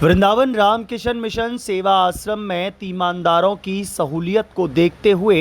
Vrindavan Ramkishan mission सेवा आश्रम में तीमानदारों की सहूलियत को देखते हुए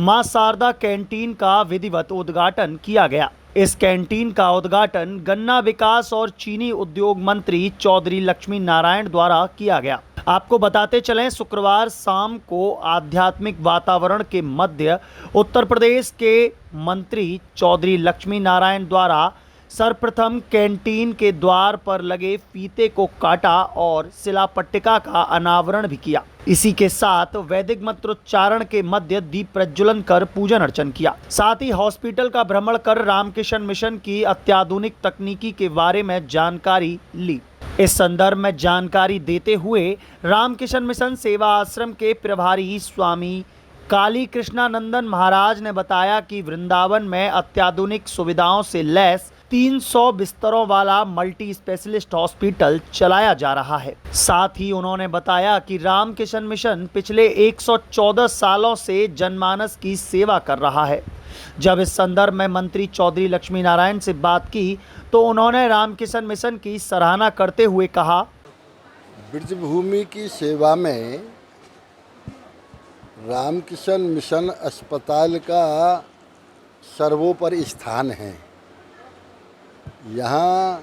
मां शारदा कैंटीन का विधिवत उद्घाटन किया गया। इस कैंटीन का उद्घाटन गन्ना विकास और चीनी उद्योग मंत्री चौधरी लक्ष्मी नारायण द्वारा किया गया। आपको बताते चलें, शुक्रवार शाम को आध्यात्मिक वातावरण के मध्य उत्तर प्रदेश के मंत्री चौधरी लक्ष्मी नारायण द्वारा सर्वप्रथम कैंटीन के द्वार पर लगे फीते को काटा और शिलापट्टिका का अनावरण भी किया। इसी के साथ वैदिक मंत्रोच्चारण के मध्य दीप प्रज्वलन कर पूजन अर्चन किया। साथ ही हॉस्पिटल का भ्रमण कर रामकिशन मिशन की अत्याधुनिक तकनीकी के बारे में जानकारी ली। इस संदर्भ में जानकारी देते हुए रामकिशन मिशन सेवा आश्रम के प्रभारी स्वामी काली कृष्णानंदन महाराज ने बताया कि वृंदावन में अत्याधुनिक सुविधाओं से लैस 300 बिस्तरों वाला मल्टी स्पेशलिस्ट हॉस्पिटल चलाया जा रहा है। साथ ही उन्होंने बताया कि रामकिशन मिशन पिछले 114 सालों से जनमानस की सेवा कर रहा है। जब इस संदर्भ में मंत्री चौधरी लक्ष्मी नारायण से बात की तो उन्होंने रामकिशन मिशन की सराहना करते हुए कहा, ब्रजभूमि की सेवा में रामकिशन मिशन अस्पताल का सर्वोपरि स्थान है। यहाँ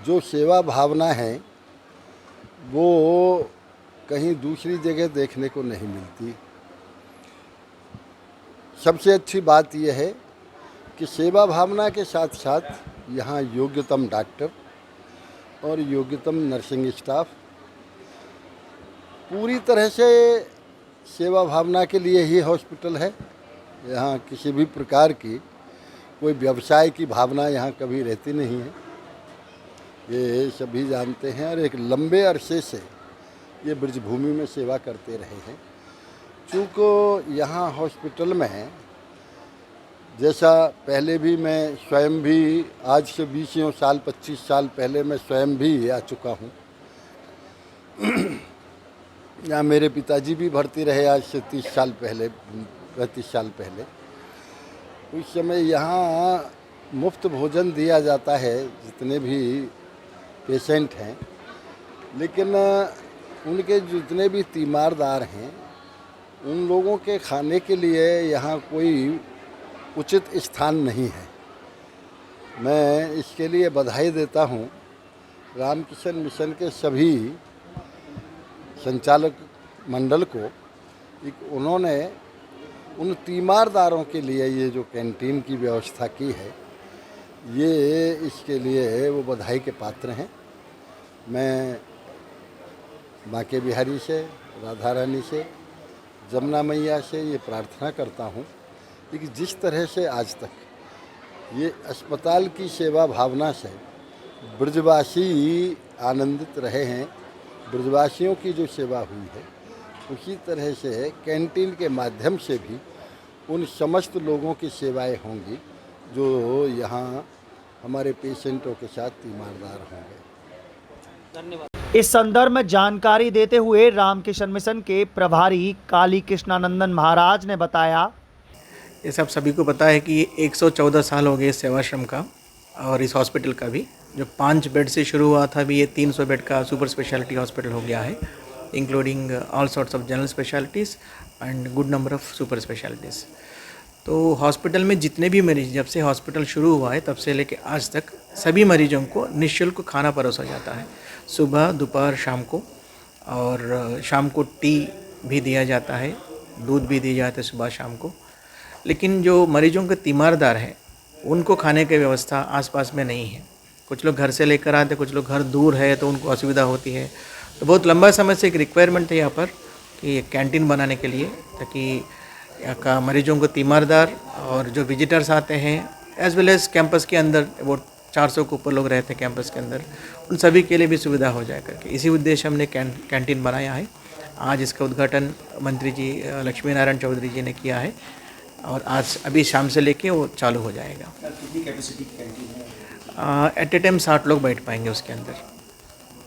जो सेवा भावना है वो कहीं दूसरी जगह देखने को नहीं मिलती। सबसे अच्छी बात यह है कि सेवा भावना के साथ साथ यहाँ योग्यतम डॉक्टर और योग्यतम नर्सिंग स्टाफ पूरी तरह से सेवा भावना के लिए ही हॉस्पिटल है। यहाँ किसी भी प्रकार की कोई व्यवसाय की भावना यहाँ कभी रहती नहीं है, ये सभी जानते हैं। और एक लंबे अरसे से ये ब्रजभूमि में सेवा करते रहे हैं। चूँकि यहाँ हॉस्पिटल में जैसा पहले भी मैं स्वयं भी आज से 20 साल 25 साल पहले मैं स्वयं भी आ चुका हूँ। यहाँ मेरे पिताजी भी भर्ती रहे आज से 30 साल पहले 35 साल पहले। उस समय यहाँ मुफ्त भोजन दिया जाता है जितने भी पेशेंट हैं, लेकिन उनके जितने भी तीमारदार हैं उन लोगों के खाने के लिए यहाँ कोई उचित स्थान नहीं है। मैं इसके लिए बधाई देता हूँ रामकिशन मिशन के सभी संचालक मंडल को। उन्होंने उन तीमारदारों के लिए ये जो कैंटीन की व्यवस्था की है, ये इसके लिए वो बधाई के पात्र हैं। मैं बांके बिहारी से, राधा रानी से, जमुना मैया से ये प्रार्थना करता हूँ कि जिस तरह से आज तक ये अस्पताल की सेवा भावना से ब्रजवासी आनंदित रहे हैं, ब्रजवासियों की जो सेवा हुई है, उसी तरह से कैंटीन के माध्यम से भी उन समस्त लोगों की सेवाएं होंगी जो यहाँ हमारे पेशेंटों के साथ तीमारदार होंगे। धन्यवाद। इस संदर्भ में जानकारी देते हुए रामकिशन मिशन के प्रभारी काली कृष्णानंदन महाराज ने बताया, ये सब सभी को पता है कि ये 114 साल हो गए इस सेवाश्रम का और इस हॉस्पिटल का भी, जो 5 बेड से शुरू हुआ था, भी ये 300 बेड का सुपर स्पेशलिटी हॉस्पिटल हो गया है, including all sorts of general specialities and good number of super specialities. तो हॉस्पिटल में जितने भी मरीज, जब से हॉस्पिटल शुरू हुआ है तब से लेकर आज तक सभी मरीजों को निःशुल्क खाना परोसा जाता है, सुबह दोपहर शाम को। और शाम को टी भी दिया जाता है, दूध भी दिया जाता है सुबह शाम को। लेकिन जो मरीजों के तीमारदार हैं उनको खाने की व्यवस्था आसपास में नहीं है। कुछ लोग घर से लेकर आते, कुछ लोग घर दूर है तो उनको असुविधा होती है। तो बहुत लंबा समय से एक रिक्वायरमेंट है यहाँ पर कि एक कैंटीन बनाने के लिए, ताकि यहाँ का मरीजों को तीमारदार और जो विजिटर्स आते हैं एज वेल एज कैंपस के अंदर वो 400 के ऊपर लोग रहते हैं कैंपस के अंदर, उन सभी के लिए भी सुविधा हो जाए करके इसी उद्देश्य हमने कैंटीन बनाया है। आज इसका उद्घाटन मंत्री जी लक्ष्मी नारायण चौधरी जी ने किया है और आज अभी शाम से लेके वो चालू हो जाएगा। कितनी कैपेसिटी की कैंटीन है? एट ए टाइम 60 लोग बैठ पाएंगे उसके अंदर।